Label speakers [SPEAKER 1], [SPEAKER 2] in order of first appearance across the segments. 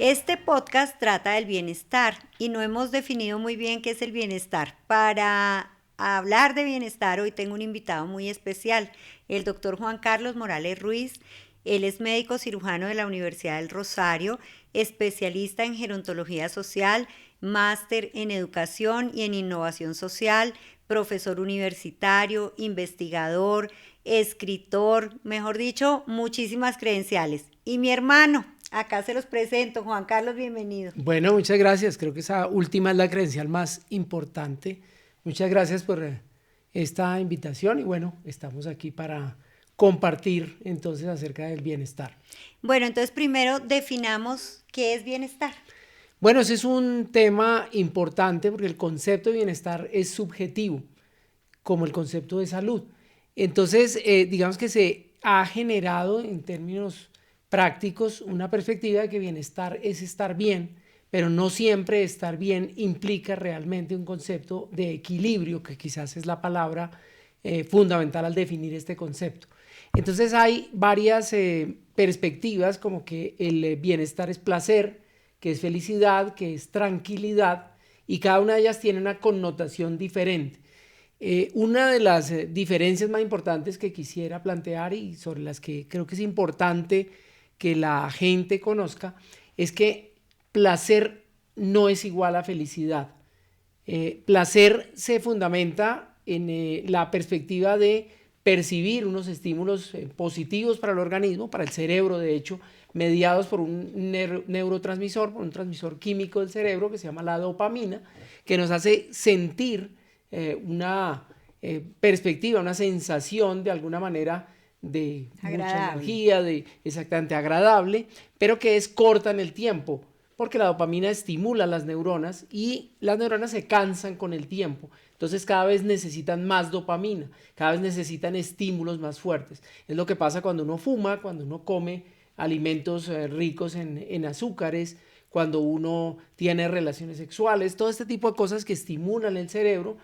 [SPEAKER 1] Este podcast trata del bienestar y no hemos definido muy bien qué es el bienestar. Para hablar de bienestar, hoy tengo un invitado muy especial, el doctor Juan Carlos Morales Ruiz. Él es médico cirujano de la Universidad del Rosario, especialista en gerontología social, máster en educación y en innovación social, profesor universitario, investigador, escritor, mejor dicho, muchísimas credenciales. Y mi hermano, acá se los presento, Juan Carlos, bienvenido.
[SPEAKER 2] Bueno, muchas gracias. Creo que esa última es la credencial más importante. Muchas gracias por esta invitación y bueno, estamos aquí para compartir entonces acerca del bienestar.
[SPEAKER 1] Bueno, entonces primero definamos qué es bienestar.
[SPEAKER 2] Bueno, ese es un tema importante porque el concepto de bienestar es subjetivo, como el concepto de salud. Entonces, digamos que se ha generado en términos prácticos una perspectiva de que bienestar es estar bien, pero no siempre estar bien implica realmente un concepto de equilibrio, que quizás es la palabra fundamental al definir este concepto. Entonces hay varias perspectivas, como que el bienestar es placer, que es felicidad, que es tranquilidad, y cada una de ellas tiene una connotación diferente. Una de las diferencias más importantes que quisiera plantear y sobre las que creo que es importante que la gente conozca es que placer no es igual a felicidad. Placer se fundamenta en la perspectiva de percibir unos estímulos positivos para el organismo, para el cerebro, de hecho, mediados por un neurotransmisor, por un transmisor químico del cerebro que se llama la dopamina, que nos hace sentir una perspectiva, una sensación de alguna manera de mucha energía, de exactamente agradable, pero que es corta en el tiempo, porque la dopamina estimula las neuronas y las neuronas se cansan con el tiempo. Entonces cada vez necesitan más dopamina, cada vez necesitan estímulos más fuertes. Es lo que pasa cuando uno fuma, cuando uno come alimentos ricos en azúcares, cuando uno tiene relaciones sexuales, todo este tipo de cosas que estimulan el cerebro,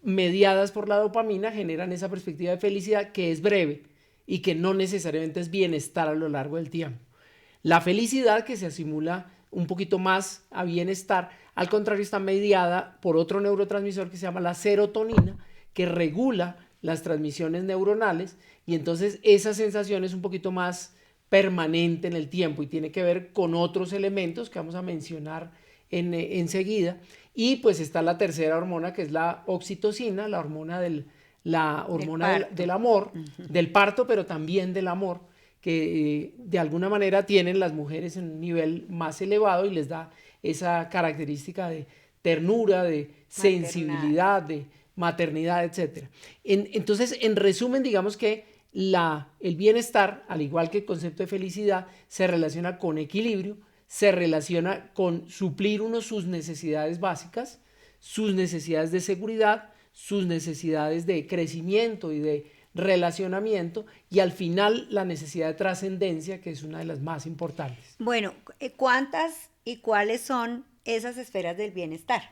[SPEAKER 2] mediadas por la dopamina, generan esa perspectiva de felicidad que es breve y que no necesariamente es bienestar a lo largo del tiempo. La felicidad, que se asimila un poquito más a bienestar, al contrario, está mediada por otro neurotransmisor que se llama la serotonina, que regula las transmisiones neuronales, y entonces esa sensación es un poquito más permanente en el tiempo y tiene que ver con otros elementos que vamos a mencionar enseguida. Y pues está la tercera hormona, que es la oxitocina, la hormona del amor, del parto, pero también del amor, que de alguna manera tienen las mujeres en un nivel más elevado y les da esa característica de ternura, de sensibilidad, de maternidad, etc. Entonces, en resumen, digamos que el bienestar, al igual que el concepto de felicidad, se relaciona con equilibrio, se relaciona con suplir sus necesidades básicas, sus necesidades de seguridad, sus necesidades de crecimiento y de relacionamiento, y al final la necesidad de trascendencia, que es una de las más importantes.
[SPEAKER 1] Bueno, ¿cuántas y cuáles son esas esferas del bienestar?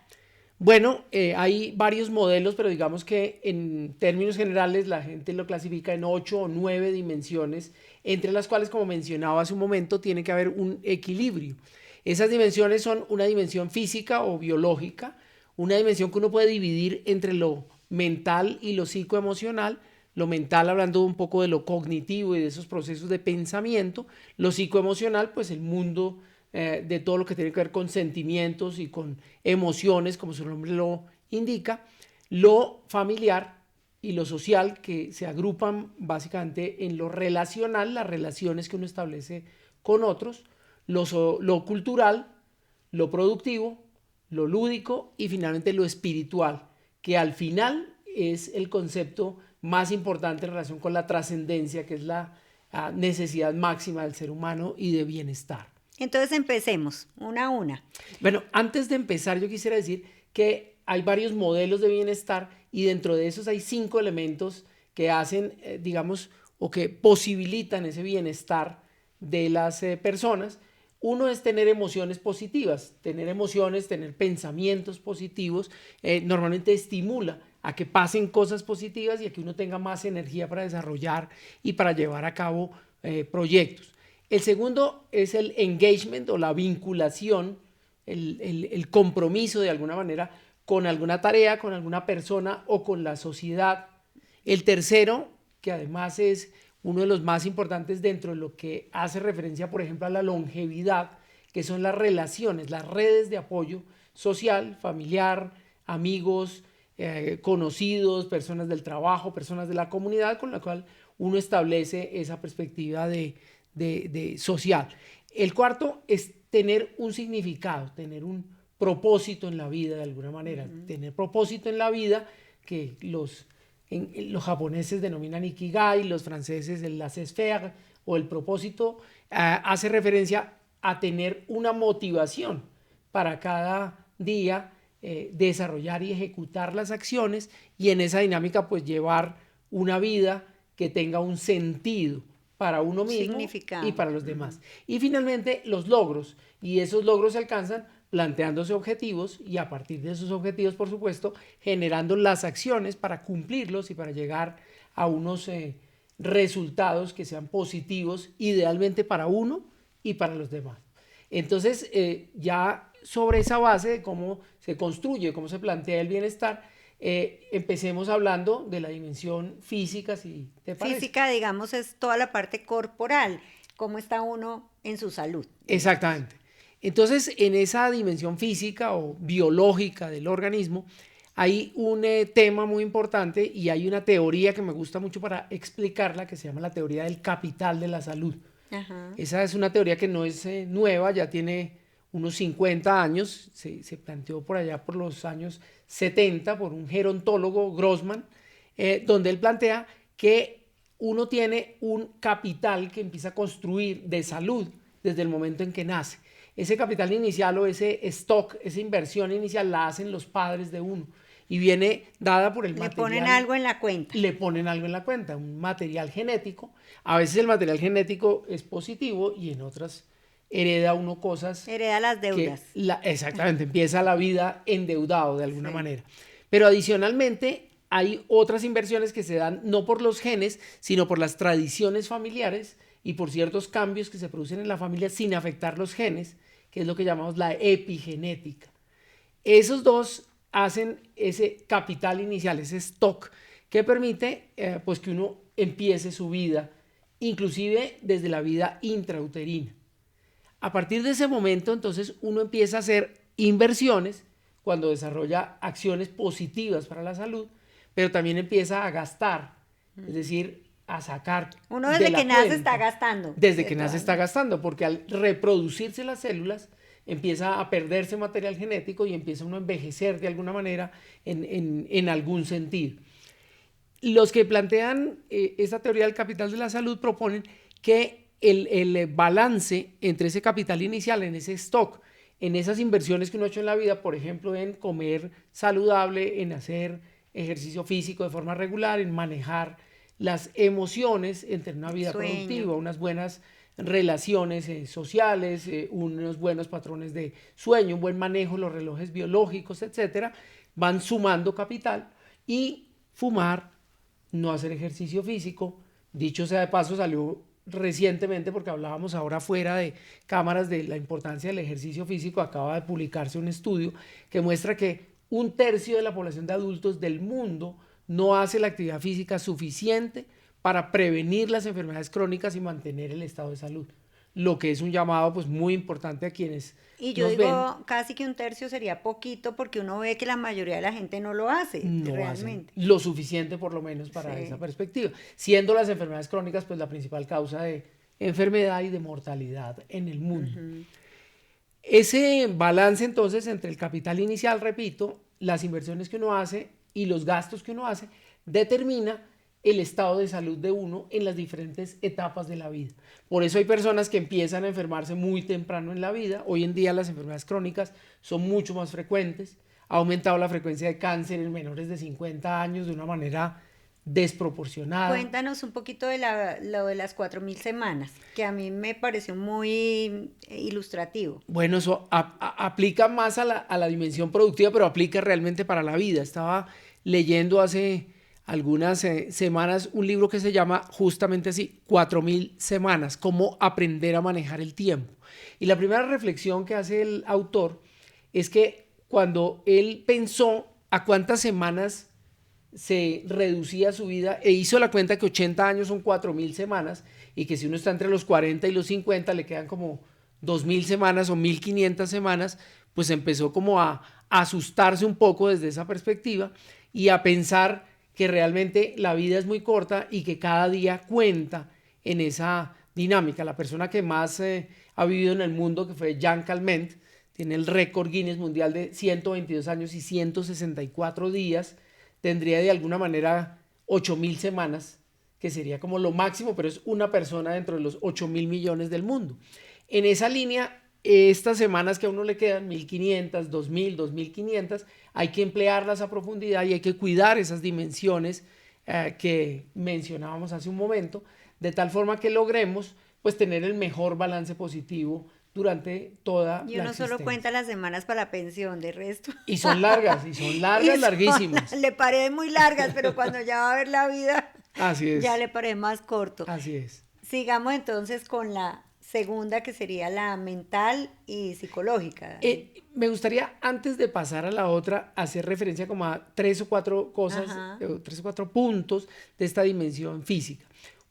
[SPEAKER 2] Bueno, hay varios modelos, pero digamos que en términos generales la gente lo clasifica en 8 o 9 dimensiones, entre las cuales, como mencionaba hace un momento, tiene que haber un equilibrio. Esas dimensiones son una dimensión física o biológica, una dimensión que uno puede dividir entre lo mental y lo psicoemocional. Lo mental, hablando un poco de lo cognitivo y de esos procesos de pensamiento; lo psicoemocional, pues el mundo de todo lo que tiene que ver con sentimientos y con emociones, como su nombre lo indica; lo familiar y lo social, que se agrupan básicamente en lo relacional, las relaciones que uno establece con otros; lo cultural, lo productivo, lo lúdico y finalmente lo espiritual, que al final es el concepto más importante en relación con la trascendencia, que es la necesidad máxima del ser humano y de bienestar.
[SPEAKER 1] Entonces empecemos, una a una.
[SPEAKER 2] Bueno, antes de empezar yo quisiera decir que hay varios modelos de bienestar y dentro de esos hay 5 elementos que hacen, digamos, o que posibilitan ese bienestar de las personas. Uno es tener emociones positivas, tener pensamientos positivos, normalmente estimula a que pasen cosas positivas y a que uno tenga más energía para desarrollar y para llevar a cabo proyectos. El segundo es el engagement o la vinculación, el compromiso de alguna manera con alguna tarea, con alguna persona o con la sociedad. El tercero, que además es uno de los más importantes dentro de lo que hace referencia, por ejemplo, a la longevidad, que son las relaciones, las redes de apoyo social, familiar, amigos, conocidos, personas del trabajo, personas de la comunidad, con la cual uno establece esa perspectiva de social. El cuarto es tener un significado, tener un propósito en la vida de alguna manera, tener propósito en la vida que los japoneses denominan ikigai, los franceses el laissez-faire o el propósito, hace referencia a tener una motivación para cada día desarrollar y ejecutar las acciones y en esa dinámica pues llevar una vida que tenga un sentido para uno mismo y para los demás. Y finalmente los logros, y esos logros se alcanzan planteándose objetivos y a partir de esos objetivos, por supuesto, generando las acciones para cumplirlos y para llegar a unos resultados que sean positivos, idealmente para uno y para los demás. Entonces, ya sobre esa base de cómo se construye, cómo se plantea el bienestar, empecemos hablando de la dimensión física, si te parece.
[SPEAKER 1] Física, digamos, es toda la parte corporal, cómo está uno en su salud.
[SPEAKER 2] Exactamente. Entonces, en esa dimensión física o biológica del organismo, hay un tema muy importante y hay una teoría que me gusta mucho para explicarla, que se llama la teoría del capital de la salud. Ajá. Esa es una teoría que no es nueva, ya tiene unos 50 años, se planteó por allá por los años 70 por un gerontólogo, Grossman, donde él plantea que uno tiene un capital que empieza a construir de salud desde el momento en que nace. Ese capital inicial o ese stock, esa inversión inicial la hacen los padres de uno y viene dada por el material.
[SPEAKER 1] Le ponen algo en la cuenta.
[SPEAKER 2] Le ponen algo en la cuenta, un material genético. A veces el material genético es positivo y en otras hereda uno cosas.
[SPEAKER 1] Hereda las deudas.
[SPEAKER 2] Exactamente, empieza la vida endeudado de alguna manera. Pero adicionalmente hay otras inversiones que se dan no por los genes, sino por las tradiciones familiares y por ciertos cambios que se producen en la familia sin afectar los genes, que es lo que llamamos la epigenética. Esos dos hacen ese capital inicial, ese stock, que permite pues que uno empiece su vida, inclusive desde la vida intrauterina. A partir de ese momento, entonces, uno empieza a hacer inversiones cuando desarrolla acciones positivas para la salud, pero también empieza a gastar, es decir, a sacar.
[SPEAKER 1] Uno desde que nace está gastando.
[SPEAKER 2] Desde que nace está gastando, porque al reproducirse las células empieza a perderse material genético y empieza uno a envejecer de alguna manera en algún sentido. Los que plantean esta teoría del capital de la salud proponen que el balance entre ese capital inicial, en ese stock, en esas inversiones que uno ha hecho en la vida, por ejemplo, en comer saludable, en hacer ejercicio físico de forma regular, en manejar las emociones, en tener una vida productiva, unas buenas relaciones sociales, unos buenos patrones de sueño, un buen manejo de los relojes biológicos, etcétera, van sumando capital. Y fumar, no hacer ejercicio físico, dicho sea de paso, salió recientemente, porque hablábamos ahora fuera de cámaras de la importancia del ejercicio físico, acaba de publicarse un estudio que muestra que 1/3 de la población de adultos del mundo no hace la actividad física suficiente para prevenir las enfermedades crónicas y mantener el estado de salud, lo que es un llamado pues muy importante a quienes
[SPEAKER 1] y yo digo ven. Casi que 1/3 sería poquito porque uno ve que la mayoría de la gente no lo hace realmente.
[SPEAKER 2] Lo suficiente por lo menos para esa perspectiva, siendo las enfermedades crónicas pues la principal causa de enfermedad y de mortalidad en el mundo. Ese balance entonces entre el capital inicial, repito, las inversiones que uno hace y los gastos que uno hace, determina el estado de salud de uno en las diferentes etapas de la vida. Por eso hay personas que empiezan a enfermarse muy temprano en la vida. Hoy en día las enfermedades crónicas son mucho más frecuentes. Ha aumentado la frecuencia de cáncer en menores de 50 años de una manera desproporcionada.
[SPEAKER 1] Cuéntanos un poquito de lo de las 4.000 semanas, que a mí me pareció muy ilustrativo.
[SPEAKER 2] Bueno, eso aplica más a la dimensión productiva, pero aplica realmente para la vida. Estaba leyendo hace algunas semanas un libro que se llama justamente así, 4000 semanas, cómo aprender a manejar el tiempo. Y la primera reflexión que hace el autor es que cuando él pensó a cuántas semanas se reducía su vida e hizo la cuenta que 80 años son 4000 semanas y que si uno está entre los 40 y los 50 le quedan como 2000 semanas o 1500 semanas, pues empezó como a asustarse un poco desde esa perspectiva y a pensar que realmente la vida es muy corta y que cada día cuenta en esa dinámica. La persona que más ha vivido en el mundo, que fue Jean Calment, tiene el récord Guinness mundial de 122 años y 164 días, tendría de alguna manera 8000 semanas, que sería como lo máximo, pero es una persona dentro de los 8000 millones del mundo. En esa línea, estas semanas que a uno le quedan, 1500, 2000, 2500, hay que emplearlas a profundidad y hay que cuidar esas dimensiones que mencionábamos hace un momento, de tal forma que logremos pues tener el mejor balance positivo durante toda
[SPEAKER 1] Y
[SPEAKER 2] la
[SPEAKER 1] uno solo
[SPEAKER 2] existencia.
[SPEAKER 1] cuenta las semanas para la pensión, de resto.
[SPEAKER 2] Y son largas, larguísimas.
[SPEAKER 1] Le paré muy largas, pero cuando ya va a ver la vida,
[SPEAKER 2] Así es.
[SPEAKER 1] ya le paré más corto.
[SPEAKER 2] Así es.
[SPEAKER 1] Sigamos entonces con la segunda, que sería la mental y psicológica.
[SPEAKER 2] Me gustaría, antes de pasar a la otra, hacer referencia como a 3 o 4 cosas, 3 o 4 puntos de esta dimensión física.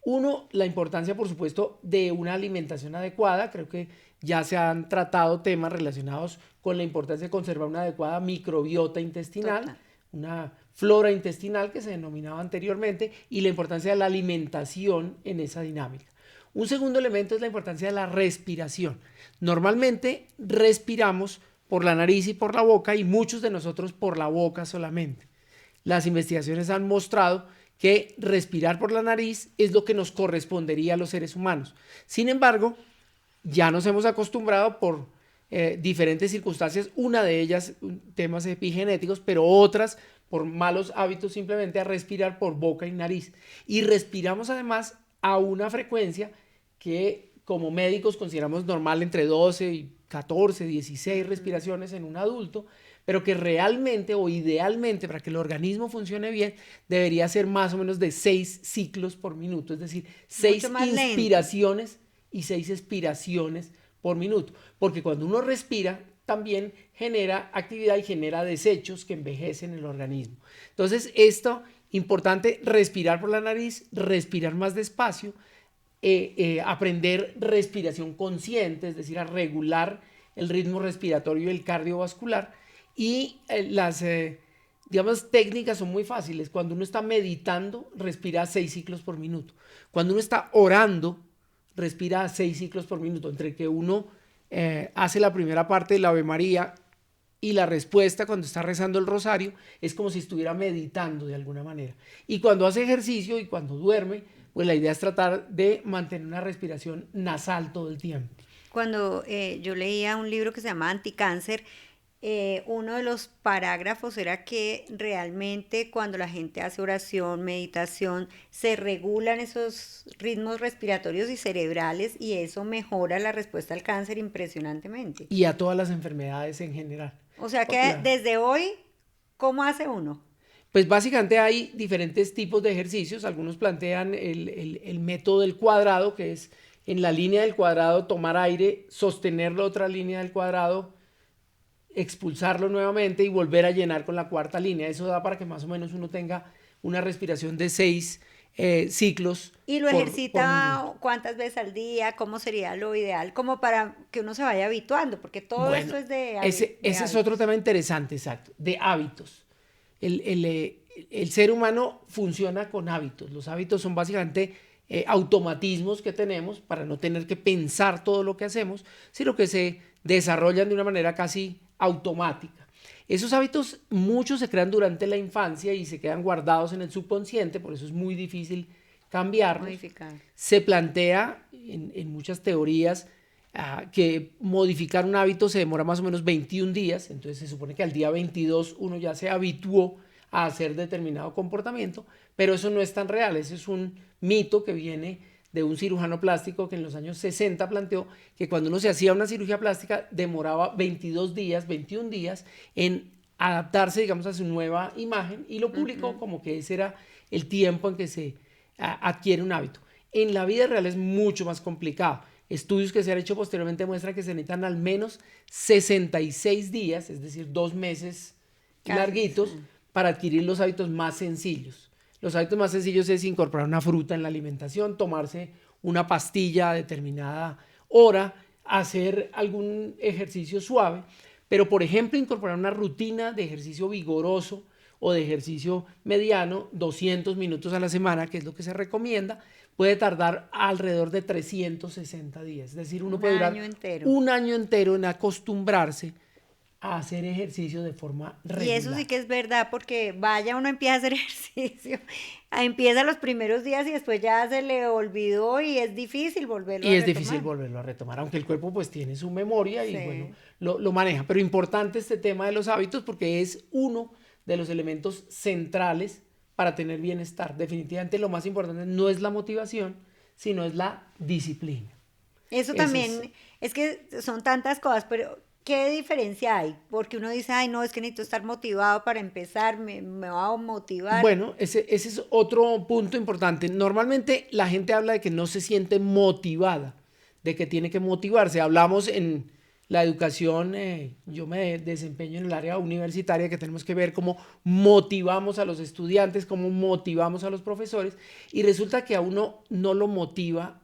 [SPEAKER 2] Uno, la importancia, por supuesto, de una alimentación adecuada. Creo que ya se han tratado temas relacionados con la importancia de conservar una adecuada microbiota intestinal, total, una flora intestinal que se denominaba anteriormente, y la importancia de la alimentación en esa dinámica. Un segundo elemento es la importancia de la respiración. Normalmente respiramos por la nariz y por la boca, y muchos de nosotros por la boca solamente. Las investigaciones han mostrado que respirar por la nariz es lo que nos correspondería a los seres humanos. Sin embargo, ya nos hemos acostumbrado por diferentes circunstancias, una de ellas temas epigenéticos, pero otras por malos hábitos, simplemente a respirar por boca y nariz. Y respiramos además a una frecuencia que como médicos consideramos normal, entre 12 y 14, 16 respiraciones en un adulto, pero que realmente o idealmente para que el organismo funcione bien debería ser más o menos de 6 ciclos por minuto, es decir, 6 inspiraciones lento y 6 expiraciones por minuto, porque cuando uno respira también genera actividad y genera desechos que envejecen el organismo. Entonces, esto importante, respirar por la nariz, respirar más despacio, aprender respiración consciente, es decir, a regular el ritmo respiratorio y el cardiovascular. Y las digamos, técnicas son muy fáciles. Cuando uno está meditando, respira 6 ciclos por minuto. Cuando uno está orando, respira 6 ciclos por minuto. Entre que uno hace la primera parte del Ave María y la respuesta cuando está rezando el rosario, es como si estuviera meditando de alguna manera. Y cuando hace ejercicio y cuando duerme, pues la idea es tratar de mantener una respiración nasal todo el tiempo.
[SPEAKER 1] Cuando yo leía un libro que se llama Anticáncer, uno de los parágrafos era que realmente cuando la gente hace oración, meditación, se regulan esos ritmos respiratorios y cerebrales, y eso mejora la respuesta al cáncer impresionantemente.
[SPEAKER 2] Y a todas las enfermedades en general.
[SPEAKER 1] O sea que desde hoy, ¿cómo hace uno?
[SPEAKER 2] Pues básicamente hay diferentes tipos de ejercicios. Algunos plantean el método del cuadrado, que es en la línea del cuadrado tomar aire, sostener la otra línea del cuadrado, expulsarlo nuevamente y volver a llenar con la cuarta línea. Eso da para que más o menos uno tenga una respiración de 6 ciclos.
[SPEAKER 1] ¿Y lo ejercita cuántas veces al día? ¿Cómo sería lo ideal? Como para que uno se vaya habituando, porque todo esto es de
[SPEAKER 2] ese es otro tema interesante, exacto, de hábitos. El ser humano funciona con hábitos. Los hábitos son básicamente automatismos que tenemos para no tener que pensar todo lo que hacemos, sino que se desarrollan de una manera casi automática. Esos hábitos muchos se crean durante la infancia y se quedan guardados en el subconsciente, por eso es muy difícil cambiarlos.
[SPEAKER 1] Modificar.
[SPEAKER 2] Se plantea en muchas teorías que modificar un hábito se demora más o menos 21 días, entonces se supone que al día 22 uno ya se habituó a hacer determinado comportamiento, pero eso no es tan real. Ese es un mito que viene de un cirujano plástico que en los años 60 planteó que cuando uno se hacía una cirugía plástica demoraba 22 días, 21 días en adaptarse, digamos, a su nueva imagen, y lo publicó como que ese era el tiempo en que se adquiere un hábito. En la vida real es mucho más complicado. Estudios que se han hecho posteriormente muestran que se necesitan al menos 66 días, es decir, 2 meses larguitos, para adquirir los hábitos más sencillos. Los hábitos más sencillos es incorporar una fruta en la alimentación, tomarse una pastilla a determinada hora, hacer algún ejercicio suave, pero por ejemplo incorporar una rutina de ejercicio vigoroso o de ejercicio mediano, 200 minutos a la semana, que es lo que se recomienda, puede tardar alrededor de 360 días. Es decir, uno puede durar un año entero en acostumbrarse a hacer ejercicio de forma regular.
[SPEAKER 1] Y eso sí que es verdad, porque vaya, uno empieza a hacer ejercicio, empieza los primeros días y después ya se le olvidó y es difícil volverlo a retomar.
[SPEAKER 2] Y es difícil volverlo a retomar, aunque el cuerpo pues tiene su memoria y bueno, lo maneja. Pero importante este tema de los hábitos porque es uno de los elementos centrales para tener bienestar. Definitivamente lo más importante no es la motivación, sino es la disciplina.
[SPEAKER 1] Eso también, es que son tantas cosas, pero ¿qué diferencia hay? Porque uno dice, ay, no, es que necesito estar motivado para empezar, me va a motivar.
[SPEAKER 2] Bueno, ese es otro punto importante. Normalmente la gente habla de que no se siente motivada, de que tiene que motivarse. Hablamos en la educación, yo me desempeño en el área universitaria, que tenemos que ver cómo motivamos a los estudiantes, cómo motivamos a los profesores, y resulta que a uno no lo motiva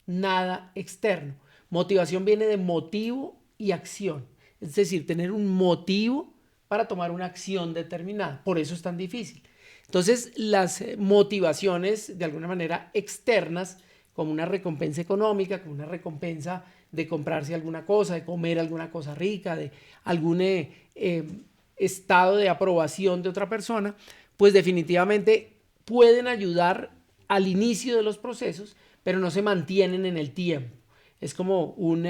[SPEAKER 2] nada externo. Motivación viene de motivo y acción, es decir, tener un motivo para tomar una acción determinada. Por eso es tan difícil. Entonces, las motivaciones de alguna manera externas, como una recompensa económica, como una recompensa de comprarse alguna cosa, de comer alguna cosa rica, de algún estado de aprobación de otra persona, pues definitivamente pueden ayudar al inicio de los procesos, pero no se mantienen en el tiempo. Es como un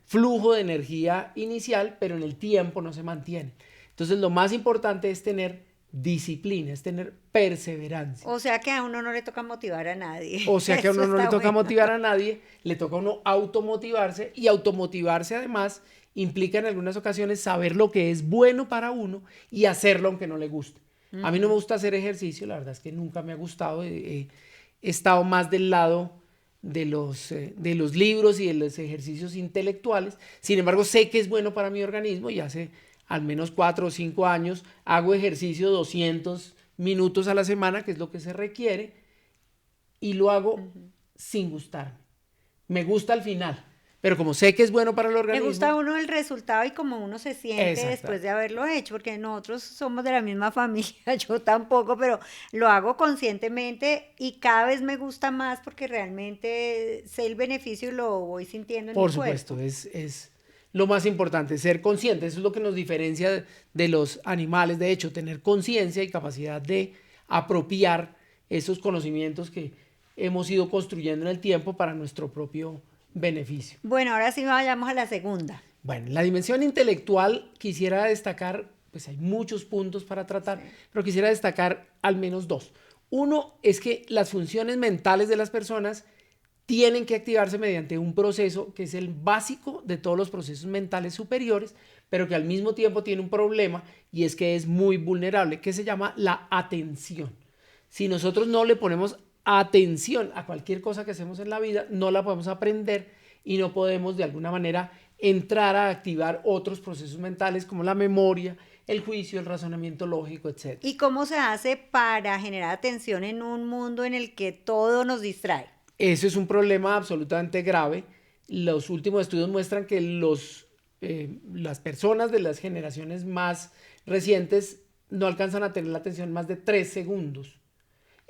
[SPEAKER 2] flujo de energía inicial, pero en el tiempo no se mantiene. Entonces lo más importante es tener disciplina, es tener perseverancia.
[SPEAKER 1] O sea que a uno no le toca motivar a nadie.
[SPEAKER 2] O sea que a uno no le toca motivar a nadie, le toca a uno automotivarse, y automotivarse además implica en algunas ocasiones saber lo que es bueno para uno y hacerlo aunque no le guste. A mí no me gusta hacer ejercicio, la verdad es que nunca me ha gustado, he estado más del lado de los libros y de los ejercicios intelectuales. Sin embargo, sé que es bueno para mi organismo y hace al menos 4 o 5 años hago ejercicio 200 minutos a la semana, que es lo que se requiere, y lo hago sin gustarme. Me gusta al final, pero como sé que es bueno para el organismo.
[SPEAKER 1] Me gusta a uno el resultado y cómo uno se siente después de haberlo hecho, porque nosotros somos de la misma familia, yo tampoco, pero lo hago conscientemente y cada vez me gusta más porque realmente sé el beneficio y lo voy sintiendo en mi cuerpo.
[SPEAKER 2] Por supuesto, es lo más importante, ser consciente. Eso es lo que nos diferencia de los animales. De hecho, tener conciencia y capacidad de apropiar esos conocimientos que hemos ido construyendo en el tiempo para nuestro propio beneficio.
[SPEAKER 1] Bueno, ahora sí vayamos a la segunda.
[SPEAKER 2] Bueno, en la dimensión intelectual quisiera destacar, pues hay muchos puntos para tratar, pero quisiera destacar al menos 2. Uno es que las funciones mentales de las personas tienen que activarse mediante un proceso que es el básico de todos los procesos mentales superiores, pero que al mismo tiempo tiene un problema, y es que es muy vulnerable, que se llama la atención. Si nosotros no le ponemos atención a cualquier cosa que hacemos en la vida, no la podemos aprender y no podemos de alguna manera entrar a activar otros procesos mentales como la memoria, el juicio, el razonamiento lógico, etc.
[SPEAKER 1] ¿Y cómo se hace para generar atención en un mundo en el que todo nos distrae?
[SPEAKER 2] Eso es un problema absolutamente grave. Los últimos estudios muestran que las personas de las generaciones más recientes no alcanzan a tener la atención más de 3 segundos.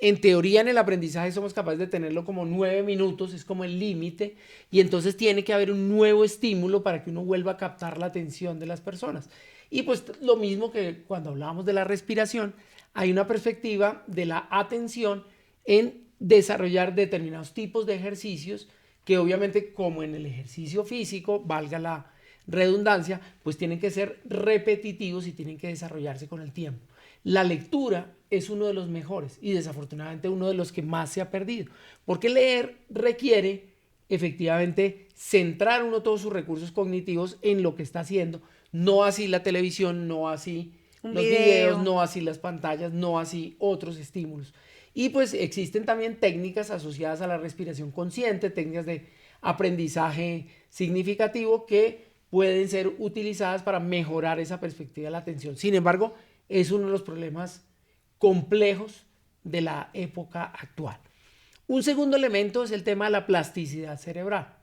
[SPEAKER 2] En teoría, en el aprendizaje somos capaces de tenerlo como 9 minutos, es como el límite, y entonces tiene que haber un nuevo estímulo para que uno vuelva a captar la atención de las personas. Y pues lo mismo que cuando hablábamos de la respiración, hay una perspectiva de la atención en desarrollar determinados tipos de ejercicios que obviamente, como en el ejercicio físico, valga la redundancia, pues tienen que ser repetitivos y tienen que desarrollarse con el tiempo. La lectura es uno de los mejores y desafortunadamente uno de los que más se ha perdido, porque leer requiere efectivamente centrar uno todos sus recursos cognitivos en lo que está haciendo, no así la televisión, no así los videos, no así las pantallas, no así otros estímulos. Y pues existen también técnicas asociadas a la respiración consciente, técnicas de aprendizaje significativo que pueden ser utilizadas para mejorar esa perspectiva de la atención. Sin embargo, es uno de los problemas complejos de la época actual. Un segundo elemento es el tema de la plasticidad cerebral.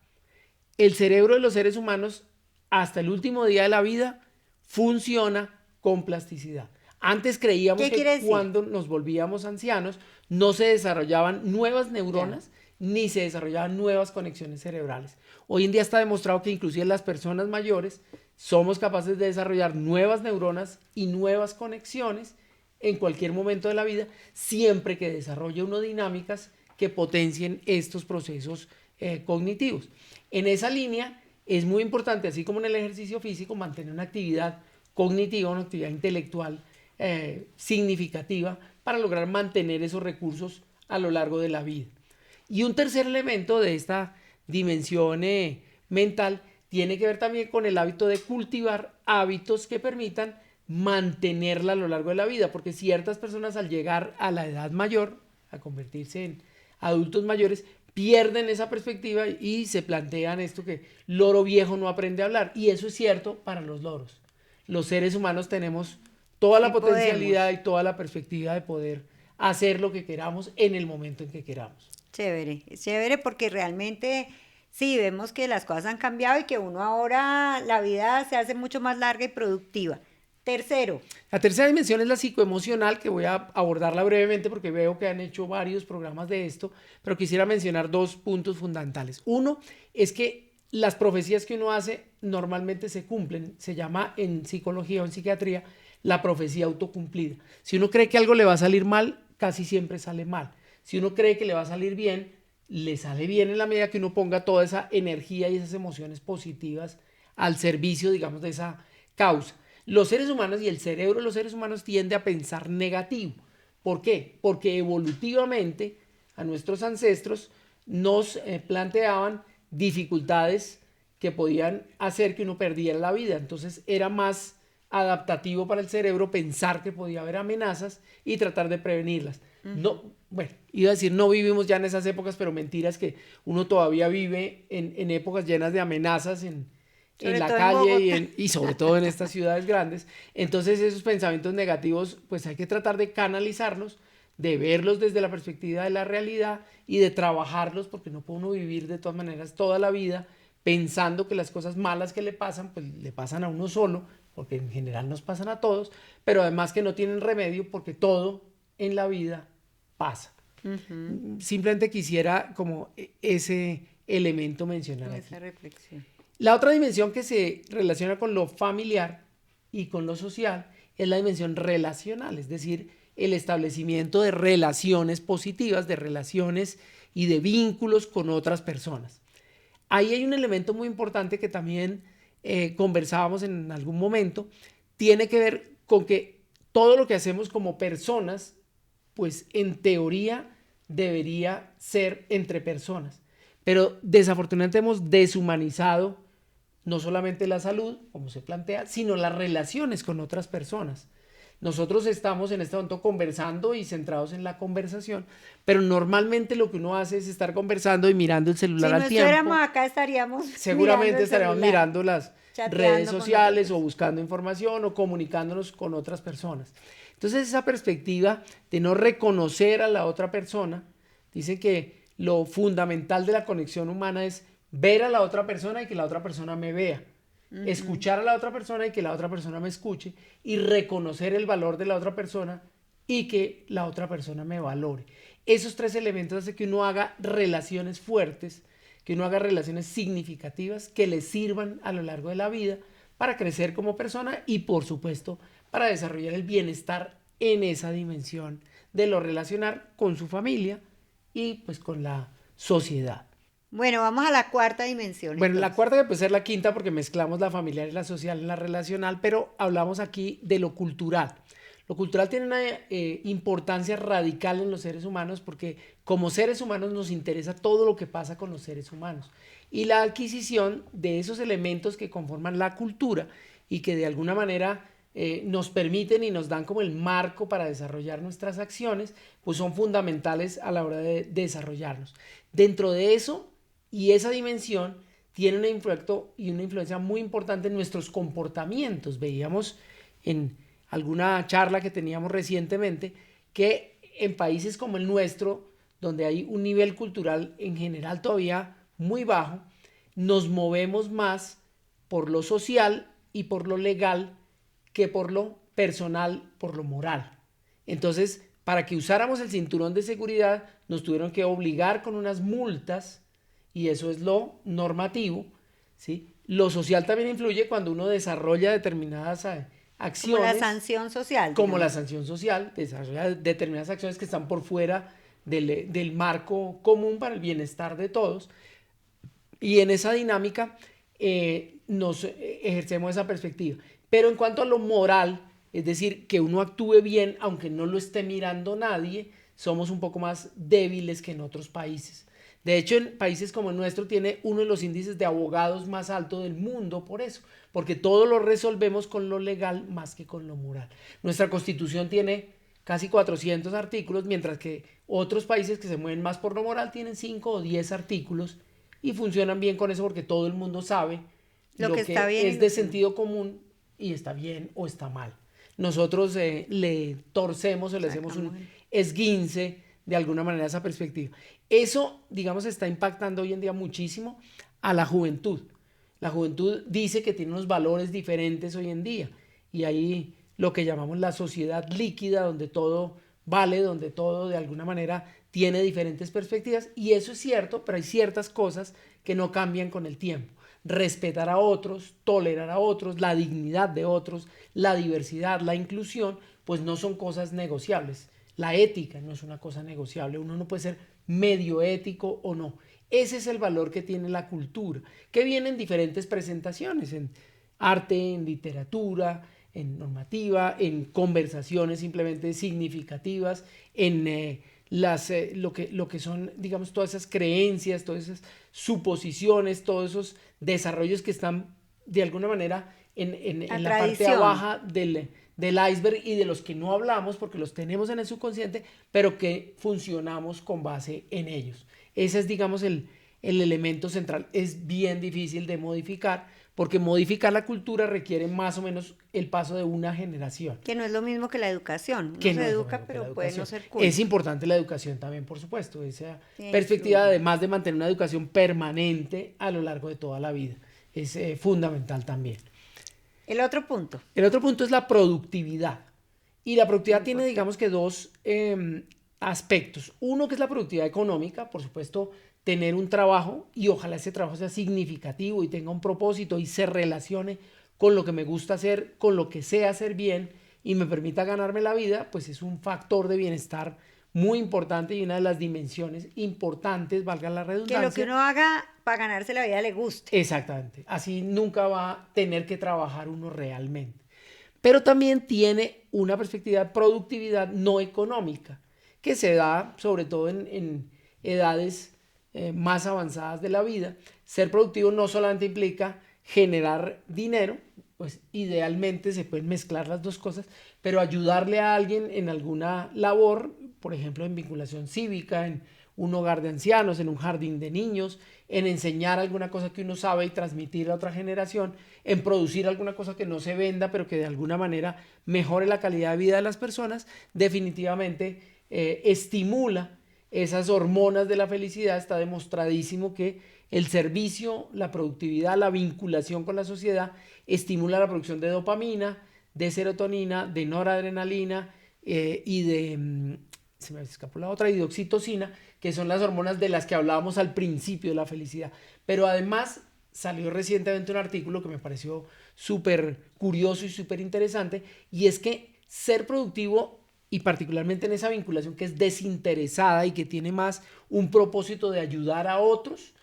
[SPEAKER 2] El cerebro de los seres humanos hasta el último día de la vida funciona con plasticidad. Antes creíamos que cuando nos volvíamos ancianos no se desarrollaban nuevas neuronas ni se desarrollaban nuevas conexiones cerebrales. Hoy en día está demostrado que inclusive las personas mayores somos capaces de desarrollar nuevas neuronas y nuevas conexiones en cualquier momento de la vida, siempre que desarrolle uno dinámicas que potencien estos procesos cognitivos. En esa línea es muy importante, así como en el ejercicio físico, mantener una actividad cognitiva, una actividad intelectual significativa para lograr mantener esos recursos a lo largo de la vida. Y un tercer elemento de esta dimensión mental tiene que ver también con el hábito de cultivar hábitos que permitan mantenerla a lo largo de la vida, porque ciertas personas al llegar a la edad mayor, a convertirse en adultos mayores, pierden esa perspectiva y se plantean esto que loro viejo no aprende a hablar, y eso es cierto para los loros. Los seres humanos tenemos toda la potencialidad y toda la perspectiva de poder hacer lo que queramos en el momento en que queramos.
[SPEAKER 1] Chévere, chévere, porque realmente sí, vemos que las cosas han cambiado y que uno ahora, la vida se hace mucho más larga y productiva. Tercero.
[SPEAKER 2] La tercera dimensión es la psicoemocional, que voy a abordarla brevemente porque veo que han hecho varios programas de esto, pero quisiera mencionar dos puntos fundamentales. Uno es que las profecías que uno hace normalmente se cumplen, se llama en psicología o en psiquiatría la profecía autocumplida. Si uno cree que algo le va a salir mal, casi siempre sale mal. Si uno cree que le va a salir bien, le sale bien en la medida que uno ponga toda esa energía y esas emociones positivas al servicio, digamos, de esa causa. Los seres humanos y el cerebro de los seres humanos tiende a pensar negativo. ¿Por qué? Porque evolutivamente a nuestros ancestros nos planteaban dificultades que podían hacer que uno perdiera la vida. Entonces era más adaptativo para el cerebro pensar que podía haber amenazas y tratar de prevenirlas. No, bueno, iba a decir no vivimos ya en esas épocas, pero mentira es que uno todavía vive en épocas llenas de amenazas en la calle y sobre todo en estas ciudades grandes. Entonces esos pensamientos negativos pues hay que tratar de canalizarlos, de verlos desde la perspectiva de la realidad y de trabajarlos, porque no puede uno vivir de todas maneras toda la vida pensando que las cosas malas que le pasan pues le pasan a uno solo, porque en general nos pasan a todos, pero además que no tienen remedio porque todo en la vida pasa. Simplemente quisiera como ese elemento mencionar aquí.
[SPEAKER 1] Esa reflexión.
[SPEAKER 2] La otra dimensión que se relaciona con lo familiar y con lo social es la dimensión relacional, es decir, el establecimiento de relaciones positivas, de relaciones y de vínculos con otras personas. Ahí hay un elemento muy importante que también conversábamos en algún momento, tiene que ver con que todo lo que hacemos como personas, pues en teoría debería ser entre personas, pero desafortunadamente hemos deshumanizado no solamente la salud, como se plantea, sino las relaciones con otras personas. Nosotros estamos en este momento conversando y centrados en la conversación, pero normalmente lo que uno hace es estar conversando y mirando el celular al tiempo.
[SPEAKER 1] Si no estuviéramos acá estaríamos
[SPEAKER 2] seguramente estaríamos mirando las redes sociales o buscando información o comunicándonos con otras personas. Entonces esa perspectiva de no reconocer a la otra persona, dice que lo fundamental de la conexión humana es ver a la otra persona y que la otra persona me vea. Escuchar a la otra persona y que la otra persona me escuche y reconocer el valor de la otra persona y que la otra persona me valore. Esos tres elementos hacen que uno haga relaciones fuertes, que uno haga relaciones significativas que le sirvan a lo largo de la vida para crecer como persona y por supuesto para desarrollar el bienestar en esa dimensión de lo relacional con su familia y pues con la sociedad.
[SPEAKER 1] Bueno, vamos a la cuarta dimensión.
[SPEAKER 2] Bueno,
[SPEAKER 1] entonces.
[SPEAKER 2] la cuarta que puede ser la quinta porque mezclamos la familiar y la social en la relacional, pero hablamos aquí de lo cultural. Lo cultural tiene una importancia radical en los seres humanos porque como seres humanos nos interesa todo lo que pasa con los seres humanos. Y la adquisición de esos elementos que conforman la cultura y que de alguna manera nos permiten y nos dan como el marco para desarrollar nuestras acciones, pues son fundamentales a la hora de desarrollarnos. Dentro de eso y esa dimensión tiene un efecto y una influencia muy importante en nuestros comportamientos. Veíamos en alguna charla que teníamos recientemente que en países como el nuestro, donde hay un nivel cultural en general todavía muy bajo, nos movemos más por lo social y por lo legal que por lo personal, por lo moral. Entonces, para que usáramos el cinturón de seguridad, nos tuvieron que obligar con unas multas, y eso es lo normativo, ¿sí? Lo social también influye cuando uno desarrolla determinadas acciones.
[SPEAKER 1] Como la sanción social.
[SPEAKER 2] Como
[SPEAKER 1] digamos.
[SPEAKER 2] la sanción social, desarrolla determinadas acciones que están por fuera del marco común para el bienestar de todos. Y en esa dinámica nos ejercemos esa perspectiva. Pero en cuanto a lo moral, es decir, que uno actúe bien aunque no lo esté mirando nadie, somos un poco más débiles que en otros países. De hecho, en países como el nuestro tiene uno de los índices de abogados más altos del mundo por eso, porque todo lo resolvemos con lo legal más que con lo moral. Nuestra Constitución tiene casi 400 artículos, mientras que otros países que se mueven más por lo moral tienen 5 o 10 artículos y funcionan bien con eso porque todo el mundo sabe lo que
[SPEAKER 1] está bien
[SPEAKER 2] es de sentido común y está bien o está mal. Nosotros le torcemos o le hacemos un esguince de alguna manera esa perspectiva. Eso, digamos, está impactando hoy en día muchísimo a la juventud. La juventud dice que tiene unos valores diferentes hoy en día y ahí lo que llamamos la sociedad líquida, donde todo vale, donde todo de alguna manera tiene diferentes perspectivas, y eso es cierto, pero hay ciertas cosas que no cambian con el tiempo. Respetar a otros, tolerar a otros, la dignidad de otros, la diversidad, la inclusión, pues no son cosas negociables. La ética no es una cosa negociable, uno no puede ser medio ético o no. Ese es el valor que tiene la cultura, que viene en diferentes presentaciones, en arte, en literatura, en normativa, en conversaciones simplemente significativas, en lo que son, digamos, todas esas creencias, todas esas suposiciones, todos esos desarrollos que están de alguna manera en la parte baja del iceberg y de los que no hablamos porque los tenemos en el subconsciente, pero que funcionamos con base en ellos. Ese es, digamos, el elemento central. Es bien difícil de modificar porque modificar la cultura requiere más o menos el paso de una generación.
[SPEAKER 1] Que no es lo mismo que la educación. Uno
[SPEAKER 2] Que
[SPEAKER 1] se
[SPEAKER 2] no
[SPEAKER 1] educa, pero puede no ser cool.
[SPEAKER 2] Es importante la educación también, por supuesto. Esa perspectiva, además de mantener una educación permanente a lo largo de toda la vida. Es fundamental también.
[SPEAKER 1] El otro punto.
[SPEAKER 2] El otro punto es la productividad. Y la productividad tiene, digamos que dos aspectos. Uno que es la productividad económica, por supuesto, tener un trabajo y ojalá ese trabajo sea significativo y tenga un propósito y se relacione con lo que me gusta hacer, con lo que sé hacer bien y me permita ganarme la vida, pues es un factor de bienestar muy importante y una de las dimensiones importantes, valga la redundancia.
[SPEAKER 1] Que lo que uno haga para ganarse la vida le guste.
[SPEAKER 2] Exactamente. Así nunca va a tener que trabajar uno realmente. Pero también tiene una perspectiva de productividad no económica, que se da sobre todo en edades más avanzadas de la vida. Ser productivo no solamente implica generar dinero, pues idealmente se pueden mezclar las dos cosas, pero ayudarle a alguien en alguna labor, por ejemplo en vinculación cívica, en un hogar de ancianos, en un jardín de niños, en enseñar alguna cosa que uno sabe y transmitir a otra generación, en producir alguna cosa que no se venda, pero que de alguna manera mejore la calidad de vida de las personas, definitivamente estimula esas hormonas de la felicidad. Está demostradísimo que el servicio, la productividad, la vinculación con la sociedad estimula la producción de dopamina, de serotonina, de noradrenalina y de, se me escapó la otra, y de oxitocina, que son las hormonas de las que hablábamos al principio de la felicidad. Pero además salió recientemente un artículo que me pareció súper curioso y súper interesante, y es que ser productivo, y particularmente en esa vinculación que es desinteresada y que tiene más un propósito de ayudar a otros,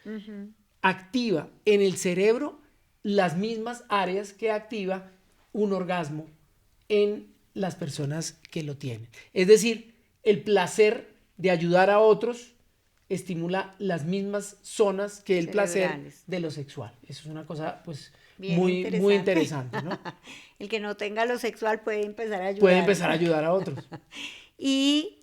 [SPEAKER 2] activa en el cerebro las mismas áreas que activa un orgasmo en las personas que lo tienen. Es decir, el placer de ayudar a otros estimula las mismas zonas que el placer de lo sexual. Eso es una cosa pues
[SPEAKER 1] Bien
[SPEAKER 2] muy interesante, ¿no?
[SPEAKER 1] El que no tenga lo sexual puede empezar a ayudar.
[SPEAKER 2] Puede empezar a ayudar a otros.
[SPEAKER 1] Y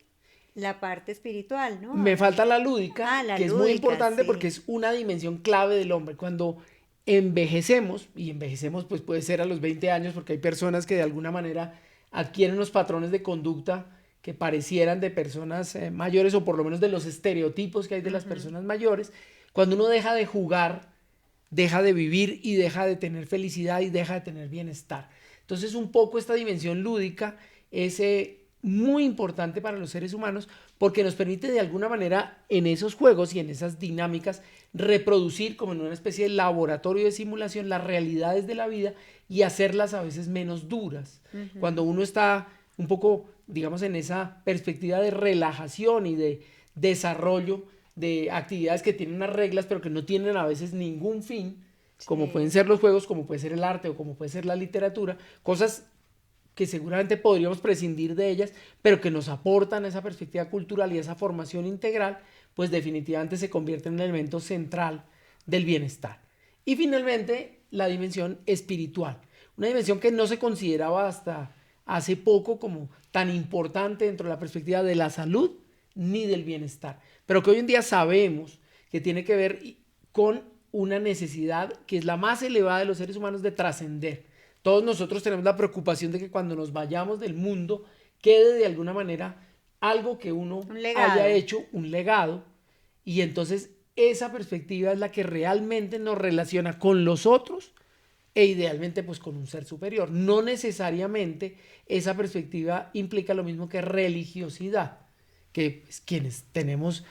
[SPEAKER 1] la parte espiritual, ¿no?
[SPEAKER 2] Me falta la lúdica,
[SPEAKER 1] La
[SPEAKER 2] que es
[SPEAKER 1] lúdica,
[SPEAKER 2] muy importante
[SPEAKER 1] sí.
[SPEAKER 2] porque es una dimensión clave del hombre. Cuando envejecemos, y envejecemos pues puede ser a los 20 años, porque hay personas que de alguna manera adquieren los patrones de conducta que parecieran de personas mayores, o por lo menos de los estereotipos que hay de las personas mayores. Cuando uno deja de jugar, deja de vivir y deja de tener felicidad y deja de tener bienestar. Entonces un poco esta dimensión lúdica es muy importante para los seres humanos, porque nos permite de alguna manera en esos juegos y en esas dinámicas reproducir como en una especie de laboratorio de simulación las realidades de la vida y hacerlas a veces menos duras. Cuando uno está un poco, digamos, en esa perspectiva de relajación y de desarrollo de actividades que tienen unas reglas pero que no tienen a veces ningún fin, como pueden ser los juegos, como puede ser el arte o como puede ser la literatura, cosas que seguramente podríamos prescindir de ellas, pero que nos aportan esa perspectiva cultural y esa formación integral, pues definitivamente se convierte en un elemento central del bienestar. Y finalmente, la dimensión espiritual, una dimensión que no se consideraba hasta hace poco como tan importante dentro de la perspectiva de la salud ni del bienestar, pero que hoy en día sabemos que tiene que ver con una necesidad que es la más elevada de los seres humanos de trascender. Todos nosotros tenemos la preocupación de que cuando nos vayamos del mundo quede de alguna manera algo que uno haya hecho, un legado, y entonces esa perspectiva es la que realmente nos relaciona con los otros e idealmente pues con un ser superior. No necesariamente esa perspectiva implica lo mismo que religiosidad, que pues, quienes tenemos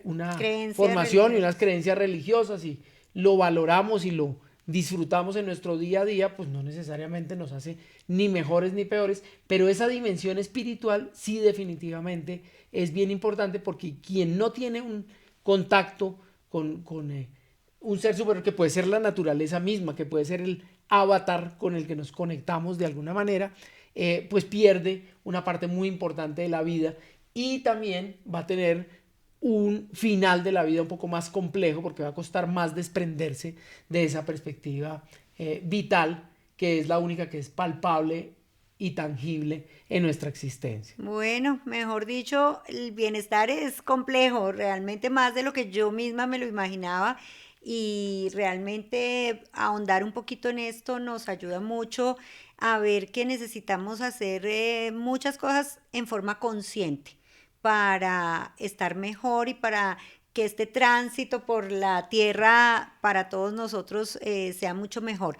[SPEAKER 2] una formación y unas creencias religiosas y lo valoramos y lo disfrutamos en nuestro día a día, pues no necesariamente nos hace ni mejores ni peores, pero esa dimensión espiritual sí definitivamente es bien importante, porque quien no tiene un contacto con un ser superior, que puede ser la naturaleza misma, que puede ser el avatar con el que nos conectamos de alguna manera, pues pierde una parte muy importante de la vida y también va a tener un final de la vida un poco más complejo, porque va a costar más desprenderse de esa perspectiva vital, que es la única que es palpable y tangible en nuestra existencia.
[SPEAKER 1] Bueno, mejor dicho, el bienestar es complejo, realmente más de lo que yo misma me lo imaginaba, y realmente ahondar un poquito en esto nos ayuda mucho a ver que necesitamos hacer muchas cosas en forma consciente para estar mejor y para que este tránsito por la tierra para todos nosotros sea mucho mejor.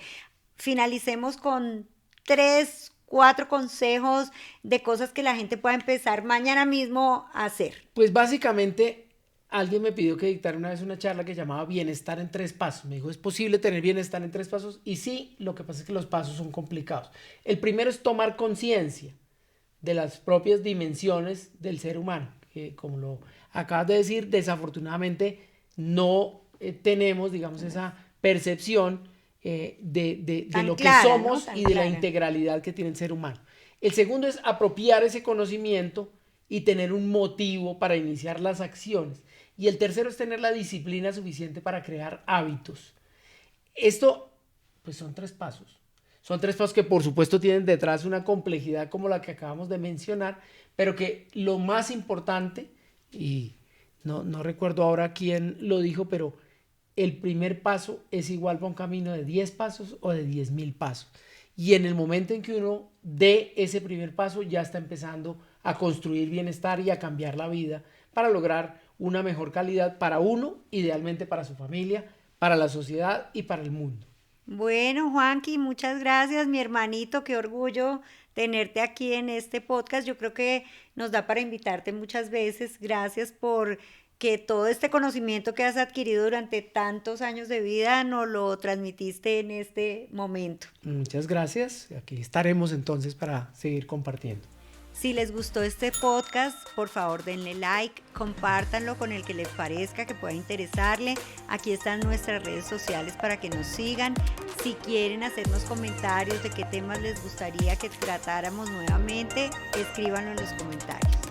[SPEAKER 1] Finalicemos con 3, 4 consejos de cosas que la gente pueda empezar mañana mismo a hacer.
[SPEAKER 2] Pues básicamente alguien me pidió que dictara una vez una charla que llamaba Bienestar en 3 pasos. Me dijo, ¿es posible tener bienestar en 3 pasos? Y sí, lo que pasa es que los pasos son complicados. El primero es tomar conciencia de las propias dimensiones del ser humano, que como lo acabas de decir, desafortunadamente no tenemos, digamos, esa percepción de lo
[SPEAKER 1] clara,
[SPEAKER 2] que somos,
[SPEAKER 1] ¿no?
[SPEAKER 2] y de la integralidad que tiene el ser humano. El segundo es apropiar ese conocimiento y tener un motivo para iniciar las acciones. Y el tercero es tener la disciplina suficiente para crear hábitos. Esto, pues son 3 pasos. Son 3 pasos que por supuesto tienen detrás una complejidad como la que acabamos de mencionar, pero que lo más importante, y no recuerdo ahora quién lo dijo, pero el primer paso es igual para un camino de 10 pasos o de 10,000 pasos. Y en el momento en que uno dé ese primer paso, ya está empezando a construir bienestar y a cambiar la vida para lograr una mejor calidad para uno, idealmente para su familia, para la sociedad y para el mundo.
[SPEAKER 1] Bueno, Juanqui, muchas gracias, mi hermanito, qué orgullo tenerte aquí en este podcast. Yo creo que nos da para invitarte muchas veces. Gracias por que todo este conocimiento que has adquirido durante tantos años de vida nos lo transmitiste en este momento.
[SPEAKER 2] Muchas gracias. Aquí estaremos entonces para seguir compartiendo.
[SPEAKER 1] Si les gustó este podcast, por favor denle like, compártanlo con el que les parezca que pueda interesarle. Aquí están nuestras redes sociales para que nos sigan. Si quieren hacernos comentarios de qué temas les gustaría que tratáramos nuevamente, escríbanlo en los comentarios.